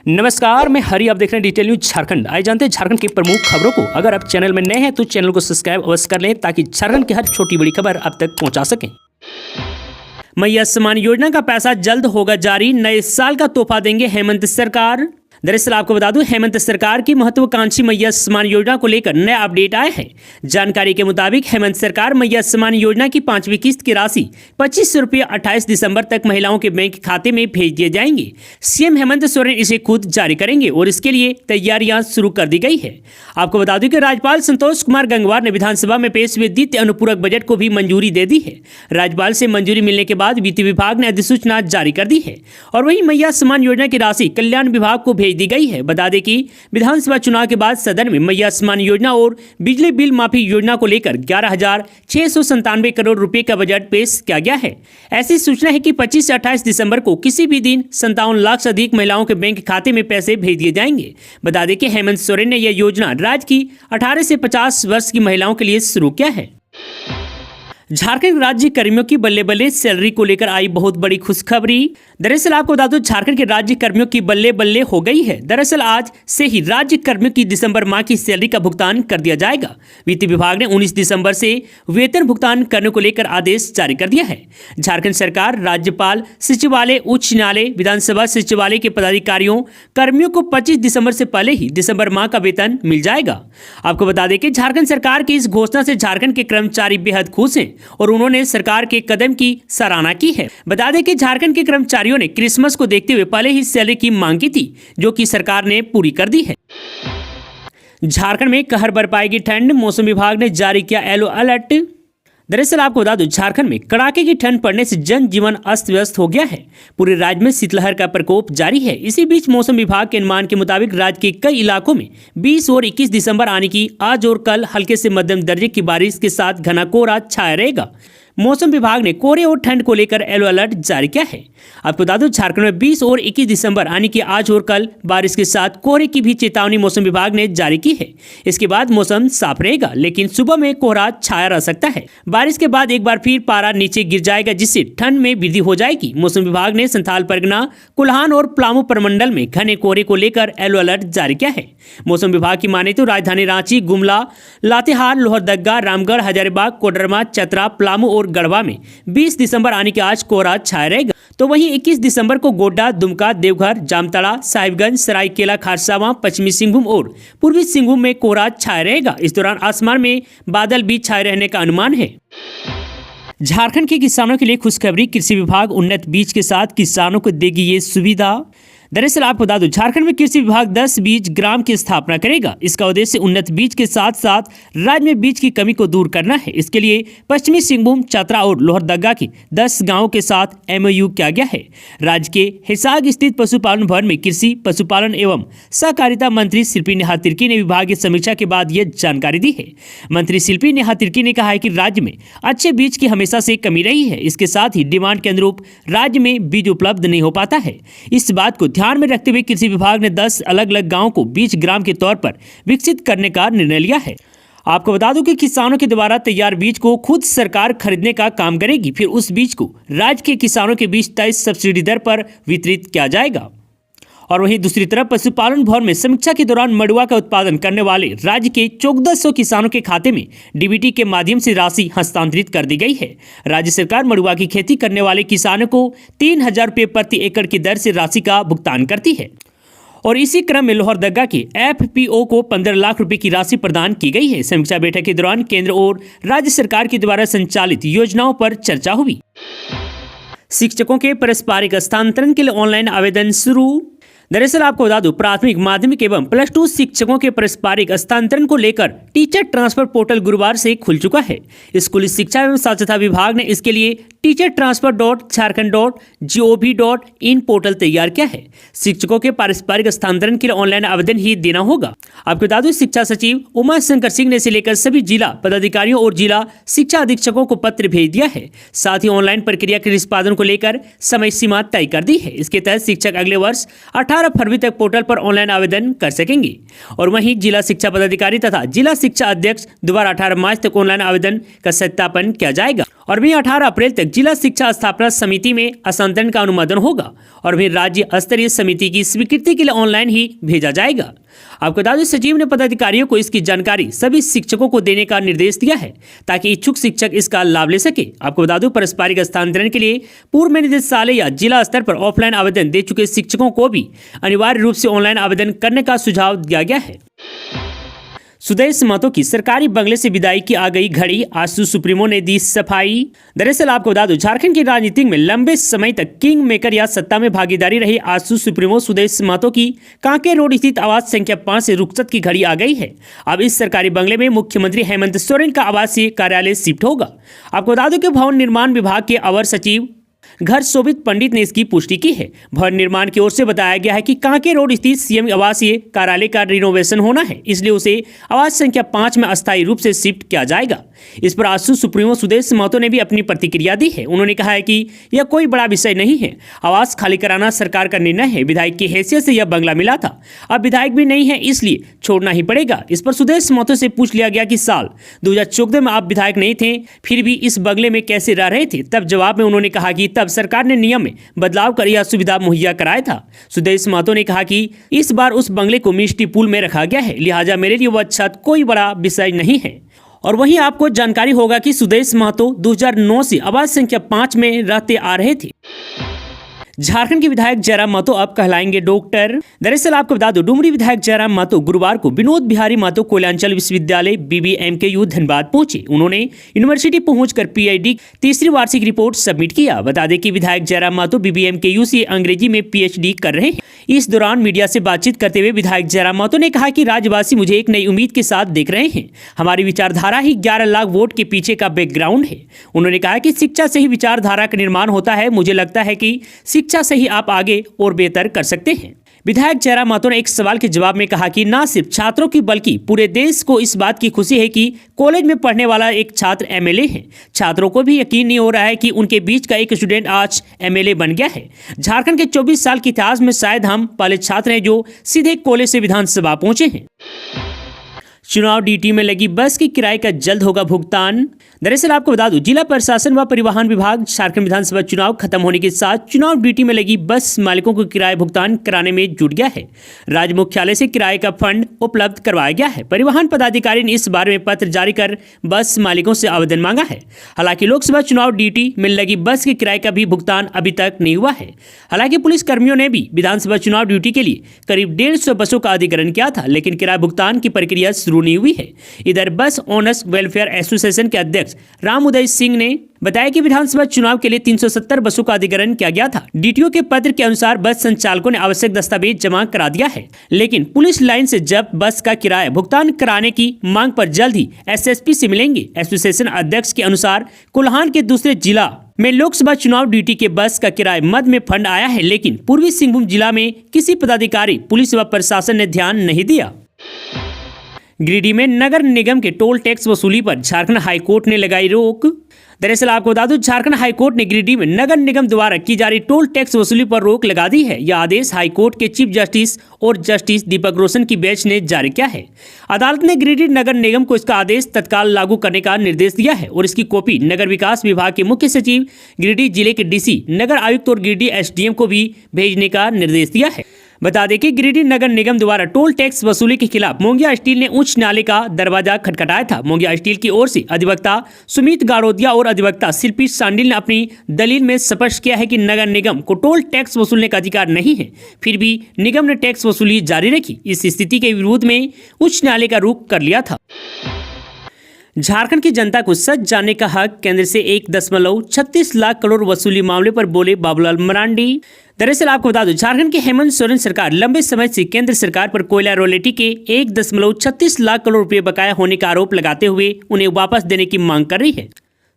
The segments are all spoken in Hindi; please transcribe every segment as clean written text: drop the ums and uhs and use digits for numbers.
नमस्कार, मैं हरी। आप देख रहे हैं डिटेल न्यूज झारखंड। आइए जानते हैं झारखंड की प्रमुख खबरों को। अगर आप चैनल में नए हैं तो चैनल को सब्सक्राइब अवश्य कर लें ताकि झारखंड की हर छोटी बड़ी खबर आप तक पहुंचा सकें। मैया सम्मान योजना का पैसा जल्द होगा जारी, नए साल का तोहफा देंगे हेमंत सरकार। दरअसल आपको बता दूं, हेमंत सरकार की महत्वाकांक्षी मैया सम्मान योजना को लेकर नया अपडेट आया है। जानकारी के मुताबिक हेमंत सरकार मैया सम्मान योजना की 5वीं किस्त की राशि 2500 रुपये 28 दिसंबर तक महिलाओं के बैंक खाते में भेज दिए जाएंगे। सीएम हेमंत सोरेन इसे खुद जारी करेंगे और इसके लिए तैयारियां शुरू कर दी गई है। आपको बता दूं कि राज्यपाल संतोष कुमार गंगवार ने विधानसभा में पेश हुए द्वितीय अनुपूरक बजट को भी मंजूरी दे दी है। राज्यपाल से मंजूरी मिलने के बाद वित्त विभाग ने अधिसूचना जारी कर दी है और वही मैया सम्मान योजना की राशि कल्याण विभाग को भेज दी गई है। बता दें कि विधानसभा चुनाव के बाद सदन में मैया सम्मान योजना और बिजली बिल माफी योजना को लेकर 11,697 करोड़ रुपए का बजट पेश किया गया है। ऐसी सूचना है कि 25 से 28 दिसंबर को किसी भी दिन 57 लाख से अधिक महिलाओं के बैंक खाते में पैसे भेज दिए जाएंगे। बता दें कि हेमंत सोरेन ने यह योजना राज्य की 18 से 50 वर्ष की महिलाओं के लिए शुरू किया है। झारखंड राज्य कर्मियों की बल्ले बल्ले सैलरी को लेकर आई बहुत बड़ी खुशखबरी। दरअसल आपको बता दो, झारखंड के राज्य कर्मियों की बल्ले बल्ले हो गई है। दरअसल आज से ही राज्य कर्मियों की दिसंबर माह की सैलरी का भुगतान कर दिया जाएगा। वित्त विभाग ने 19 दिसंबर से वेतन भुगतान करने को लेकर आदेश जारी कर दिया है। झारखंड सरकार, राज्यपाल सचिवालय, उच्च न्यायालय, विधानसभा सचिवालय के पदाधिकारियों कर्मियों को 25 दिसंबर से पहले ही दिसंबर माह का वेतन मिल जाएगा। आपको बता दें कि झारखंड सरकार की इस घोषणा से झारखंड के कर्मचारी बेहद खुश हैं और उन्होंने सरकार के कदम की सराहना की है। बता दें कि झारखंड के कर्मचारियों ने क्रिसमस को देखते हुए पहले ही सैलरी की मांग की थी, जो कि सरकार ने पूरी कर दी है। झारखंड में कहर बरपाएगी ठंड, मौसम विभाग ने जारी किया येलो अलर्ट। दरअसल आपको बता दूं, झारखंड में कड़ाके की ठंड पड़ने से जनजीवन अस्त व्यस्त हो गया है। पूरे राज्य में शीतलहर का प्रकोप जारी है। इसी बीच मौसम विभाग के अनुमान के मुताबिक राज्य के कई इलाकों में 20 और 21 दिसंबर आने की आज और कल हल्के से मध्यम दर्जे की बारिश के साथ घना कोहरा छाया रहेगा। मौसम विभाग ने कोहरे और ठंड को लेकर येलो अलर्ट जारी किया है। आपको बता दूं, झारखंड में 20 और 21 दिसंबर आने की आज और कल बारिश के साथ कोहरे की भी चेतावनी मौसम विभाग ने जारी की है। इसके बाद मौसम साफ रहेगा, लेकिन सुबह में कोहरा छाया रह सकता है। बारिश के बाद एक बार फिर पारा नीचे गिर जाएगा, जिससे ठंड में वृद्धि हो जाएगी। मौसम विभाग ने संथाल परगना, कोल्हान और पलामू प्रमंडल में घने कोहरे को लेकर येलो अलर्ट जारी किया है। मौसम विभाग की माने तो राजधानी रांची, गुमला, लातेहार, लोहरदगा, रामगढ़, हजारीबाग, कोडरमा, चतरा, पलामू और गढ़वा में 20 दिसंबर आने के आज कोहरा छाया रहेगा। तो वहीं 21 दिसंबर को गोड्डा, दुमका, देवघर, जामताड़ा, साहिबगंज, सरायकेला खरसावां, पश्चिमी सिंहभूम और पूर्वी सिंहभूम में कोहरा छाया रहेगा। इस दौरान आसमान में बादल भी छाए रहने का अनुमान है। झारखंड के किसानों के लिए खुशखबरी, कृषि विभाग उन्नत बीज के साथ किसानों को देगी ये सुविधा। दरअसल आपको बता दूं, झारखंड में कृषि विभाग 10 बीज ग्राम की स्थापना करेगा। इसका उद्देश्य उन्नत बीज के साथ साथ राज्य में बीज की कमी को दूर करना है। इसके लिए पश्चिमी सिंहभूम, चतरा और लोहरदगा की 10 गांवों के साथ MOU किया गया है। राज्य के हिसार स्थित पशुपालन भवन में कृषि, पशुपालन एवं सहकारिता मंत्री शिल्पी नेहा तिर्की ने विभागीय समीक्षा के बाद यह जानकारी दी है। मंत्री शिल्पी नेहा तिर्की ने कहा है कि राज्य में अच्छे बीज की हमेशा से कमी रही है। इसके साथ ही डिमांड के अनुरूप राज्य में बीज उपलब्ध नहीं हो पाता है। इस बात को ध्यान में रखते हुए कृषि विभाग ने 10 अलग अलग गांवों को बीज ग्राम के तौर पर विकसित करने का निर्णय लिया है। आपको बता दूं कि किसानों के द्वारा तैयार बीज को खुद सरकार खरीदने का काम करेगी। फिर उस बीज को राज्य के किसानों के बीच तय सब्सिडी दर पर वितरित किया जाएगा। और वहीं दूसरी तरफ पशुपालन भवन में समीक्षा के दौरान मड़ुआ का उत्पादन करने वाले राज्य के 1400 किसानों के खाते में DBT के माध्यम से राशि हस्तांतरित कर दी गई है। राज्य सरकार मड़ुआ की खेती करने वाले किसानों को 3000 रुपये प्रति एकड़ की दर से राशि का भुगतान करती है। और इसी क्रम में लोहरदगा के FPO को 15 लाख रुपए की राशि प्रदान की गई है। समीक्षा बैठक के दौरान केंद्र और राज्य सरकार के द्वारा संचालित योजनाओं पर चर्चा हुई। शिक्षकों के पारस्परिक हस्तांतरण के लिए ऑनलाइन आवेदन शुरू। दरअसल आपको बता दूं, प्राथमिक, माध्यमिक एवं +2 शिक्षकों के पारस्परिक हस्तांतरण को लेकर टीचर ट्रांसफर पोर्टल गुरुवार से खुल चुका है। स्कूली शिक्षा एवं साक्षरता विभाग ने इसके लिए teachertransfer.jharkhand.gov.in पोर्टल तैयार किया है। शिक्षकों के पारस्परिक हस्तांतरण के लिए ऑनलाइन आवेदन ही देना होगा। आपको बता दूं, शिक्षा सचिव उमा शंकर सिंह ने इसे लेकर सभी जिला पदाधिकारियों और जिला शिक्षा अधीक्षकों को पत्र भेज दिया है। साथ ही ऑनलाइन प्रक्रिया के निष्पादन को लेकर समय सीमा तय कर दी है। इसके तहत शिक्षक अगले वर्ष 18 18 फरवरी तक पोर्टल पर ऑनलाइन आवेदन कर सकेंगे। और वहीं जिला शिक्षा पदाधिकारी तथा जिला शिक्षा अध्यक्ष द्वारा 18 मार्च तक ऑनलाइन आवेदन का सत्यापन किया जाएगा। और वहीं 18 अप्रैल तक जिला शिक्षा स्थापना समिति में हस्तांतरण का अनुमोदन होगा और फिर राज्य स्तरीय समिति की स्वीकृति के लिए ऑनलाइन ही भेजा जाएगा। आपको बता दें, सचिव ने पदाधिकारियों को इसकी जानकारी सभी शिक्षकों को देने का निर्देश दिया है ताकि इच्छुक शिक्षक इसका लाभ ले सके। आपको बता दूं, पारस्परिक हस्तांतरण के लिए पूर्व में निदेशालय या जिला स्तर पर ऑफलाइन आवेदन दे चुके शिक्षकों को भी अनिवार्य रूप से ऑनलाइन आवेदन करने का सुझाव दिया गया है। सुदेश महतो की सरकारी बंगले से विदाई की आ गई घड़ी, आजसू सुप्रीमो ने दी सफाई। दरअसल आपको बता दूं, झारखंड की राजनीति में लंबे समय तक किंग मेकर या सत्ता में भागीदारी रही आजसू सुप्रीमो सुदेश महतो की कांके रोड स्थित आवास संख्या 5 से रुखसत की घड़ी आ गई है। अब इस सरकारी बंगले में मुख्यमंत्री हेमंत सोरेन का आवासीय कार्यालय शिफ्ट होगा। आपको बता दूं कि भवन निर्माण विभाग के अवर सचिव घर शोभित पंडित ने इसकी पुष्टि की है। भवन निर्माण की ओर से बताया गया है कि कांके रोड स्थित सीएम आवासीय कार्यालय का रिनोवेशन होना है, इसलिए उसे आवास संख्या 5 में अस्थायी रूप से शिफ्ट किया जाएगा। इस पर आजसू सुप्रीमो सुदेश महतो ने भी अपनी प्रतिक्रिया दी है। उन्होंने कहा है कि यह कोई बड़ा विषय नहीं है, आवास खाली कराना सरकार का निर्णय है। विधायक की हैसियत से यह बंगला मिला था, अब विधायक भी नहीं है, इसलिए छोड़ना ही पड़ेगा। इस पर सुदेश महतो से पूछ लिया गया कि साल 2014 में आप विधायक नहीं थे, फिर भी इस बंगले में कैसे रह रहे थे? तब जवाब में उन्होंने कहा कि तब सरकार ने नियम में बदलाव कर यह सुविधा मुहैया कराया था। सुदेश महतो ने कहा कि इस बार उस बंगले को मिष्टी पुल में रखा गया है, लिहाजा मेरे लिए वह छत कोई बड़ा विषय नहीं है। और वहीं आपको जानकारी होगा कि सुदेश महतो 2009 से आवास संख्या 5 में रहते आ रहे थे। झारखंड के विधायक जयराम महतो अब कहलाएंगे डॉक्टर। दरअसल आपको बता दो, डुमरी विधायक जयराम महतो गुरुवार को विनोद बिहारी महतो कोयलांचल विश्वविद्यालय BBMKU धनबाद पहुंचे। उन्होंने यूनिवर्सिटी पहुंचकर PhD तीसरी वार्षिक रिपोर्ट सबमिट किया। बता दें कि विधायक जयराम महतो BBMKU से अंग्रेजी में PhD कर रहे हैं। इस दौरान मीडिया से बातचीत करते हुए विधायक जयराम महतो ने कहा कि राज्यवासी मुझे एक नई उम्मीद के साथ देख रहे हैं। हमारी विचारधारा ही 11 लाख वोट के पीछे का बैकग्राउंड है। उन्होंने कहा कि शिक्षा से ही विचारधारा का निर्माण होता है। मुझे लगता है कि शिक्षा से ही आप आगे और बेहतर कर सकते हैं। विधायक जयराम महतो ने एक सवाल के जवाब में कहा कि न सिर्फ छात्रों की बल्कि पूरे देश को इस बात की खुशी है कि कॉलेज में पढ़ने वाला एक छात्र MLA है। छात्रों को भी यकीन नहीं हो रहा है कि उनके बीच का एक स्टूडेंट आज MLA बन गया है। झारखंड के 24 साल के इतिहास में शायद हम पहले छात्र हैं जो सीधे कॉलेज से विधानसभा पहुंचे हैं। चुनाव ड्यूटी में लगी बस की किराए का जल्द होगा भुगतान। दरअसल आपको बता दूं, जिला प्रशासन व परिवहन विभाग झारखंड विधानसभा चुनाव खत्म होने के साथ चुनाव ड्यूटी में लगी बस मालिकों को किराए भुगतान कराने में जुट गया है। राज्य मुख्यालय से किराए का फंड उपलब्ध करवाया गया है। परिवहन पदाधिकारी ने इस बारे में पत्र जारी कर बस मालिकों से आवेदन मांगा है। हालांकि लोकसभा चुनाव ड्यूटी में लगी बस के किराए का भी भुगतान अभी तक नहीं हुआ है। हालांकि पुलिस कर्मियों ने भी विधानसभा चुनाव ड्यूटी के लिए करीब 150 बसों का अधिग्रहण किया था, लेकिन किराए भुगतान की प्रक्रिया शुरू नहीं हुई है। इधर बस ओनर्स वेलफेयर एसोसिएशन के अध्यक्ष राम उदय सिंह ने बताया कि विधानसभा चुनाव के लिए 370 बसों का अधिग्रहण किया गया था। डीटीओ के पत्र के अनुसार बस संचालकों ने आवश्यक दस्तावेज जमा करा दिया है, लेकिन पुलिस लाइन से जब बस का किराया भुगतान कराने की मांग पर जल्द ही SSP से मिलेंगे। एसोसिएशन अध्यक्ष के अनुसार कोल्हान के दूसरे जिला में लोकसभा चुनाव ड्यूटी के बस का किराए मद में फंड आया है, लेकिन पूर्वी सिंहभूम जिला में किसी पदाधिकारी, पुलिस व प्रशासन ने ध्यान नहीं दिया। गिरिडीह में नगर निगम के टोल टैक्स वसूली पर झारखंड हाईकोर्ट ने लगाई रोक। दरअसल आपको बता दूं, झारखंड हाईकोर्ट ने गिरिडीह में नगर निगम द्वारा की जा रही टोल टैक्स वसूली पर रोक लगा दी है। यह आदेश हाईकोर्ट के चीफ जस्टिस और जस्टिस दीपक रोशन की बेंच ने जारी किया है। अदालत ने गिरिडीह नगर निगम को इसका आदेश तत्काल लागू करने का निर्देश दिया है और इसकी कॉपी नगर विकास विभाग के मुख्य सचिव, गिरिडीह जिले के DC, नगर आयुक्त और गिरिडीह SDM को भी भेजने का निर्देश दिया है। बता दें कि गिरिडीह नगर निगम द्वारा टोल टैक्स वसूली के खिलाफ मोंगिया स्टील ने उच्च न्यायालय का दरवाजा खटखटाया था। मोंगिया स्टील की ओर से अधिवक्ता सुमित गाड़ोदिया और अधिवक्ता शिल्पी सांडिल ने अपनी दलील में स्पष्ट किया है कि नगर निगम को टोल टैक्स वसूलने का अधिकार नहीं है, फिर भी निगम ने टैक्स वसूली जारी रखी। इस स्थिति के विरोध में उच्च न्यायालय का रुख कर लिया था। झारखंड की जनता को सच जानने का हक, केंद्र से 1.36 लाख करोड़ वसूली मामले पर बोले बाबूलाल मरांडी। दरअसल आपको बता दूं, झारखंड की हेमंत सोरेन सरकार लंबे समय से केंद्र सरकार पर कोयला रॉयल्टी के 1.36 लाख करोड़ रुपए बकाया होने का आरोप लगाते हुए उन्हें वापस देने की मांग कर रही है।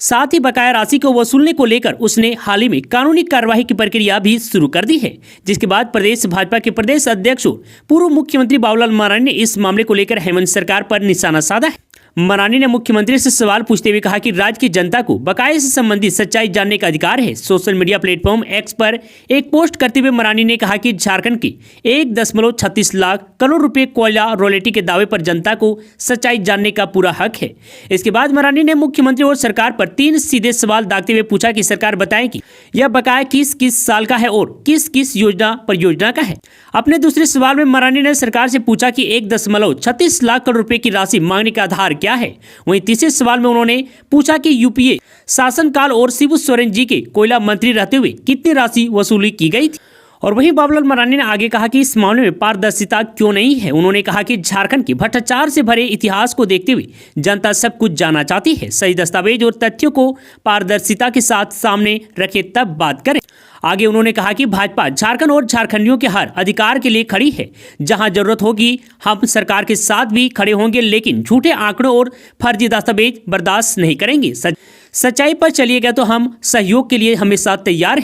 साथ ही बकाया राशि को वसूलने को लेकर उसने हाल ही में कानूनी कार्यवाही की प्रक्रिया भी शुरू कर दी है, जिसके बाद प्रदेश भाजपा के प्रदेश अध्यक्ष और पूर्व मुख्यमंत्री बाबूलाल मरांडी ने इस मामले को लेकर हेमंत सरकार पर निशाना साधा है। मरानी ने मुख्यमंत्री से सवाल पूछते हुए कहा कि राज्य की जनता को बकाये से संबंधित सच्चाई जानने का अधिकार है। सोशल मीडिया प्लेटफॉर्म एक्स पर एक पोस्ट करते हुए मरानी ने कहा कि झारखंड के 1.36 लाख करोड़ रुपए कोयला रॉयल्टी के दावे पर जनता को सच्चाई जानने का पूरा हक है। इसके बाद मरानी ने मुख्यमंत्री और सरकार पर 3 सीधे सवाल दागते हुए पूछा कि सरकार बताएं कि यह बकाया किस किस साल का है और किस किस योजना परियोजना का है। अपने दूसरे सवाल में मरानी ने सरकार से पूछा कि 1.36 लाख करोड़ रुपए की राशि मांगने का आधार क्या है। वहीं तीसरे सवाल में उन्होंने पूछा कि यूपीए शासनकाल और शिबू सोरेन जी के कोयला मंत्री रहते हुए कितनी राशि वसूली की गई थी। और वहीं बाबूलाल मरानी ने आगे कहा कि इस मामले में पारदर्शिता क्यों नहीं है। उन्होंने कहा कि झारखंड के भ्रष्टाचार से भरे इतिहास को देखते हुए जनता सब कुछ जानना चाहती है। सही दस्तावेज और तथ्यों को पारदर्शिता के साथ सामने रखे तब बात करें। आगे उन्होंने कहा कि भाजपा झारखंड और झारखंडियों के हर अधिकार के लिए खड़ी है। जहां जरूरत होगी हम सरकार के साथ भी खड़े होंगे, लेकिन झूठे आंकड़ों और फर्जी दस्तावेज बर्दाश्त नहीं करेंगे। सच्चाई पर चलिएगा तो हम सहयोग के लिए हमेशा तैयार हैं।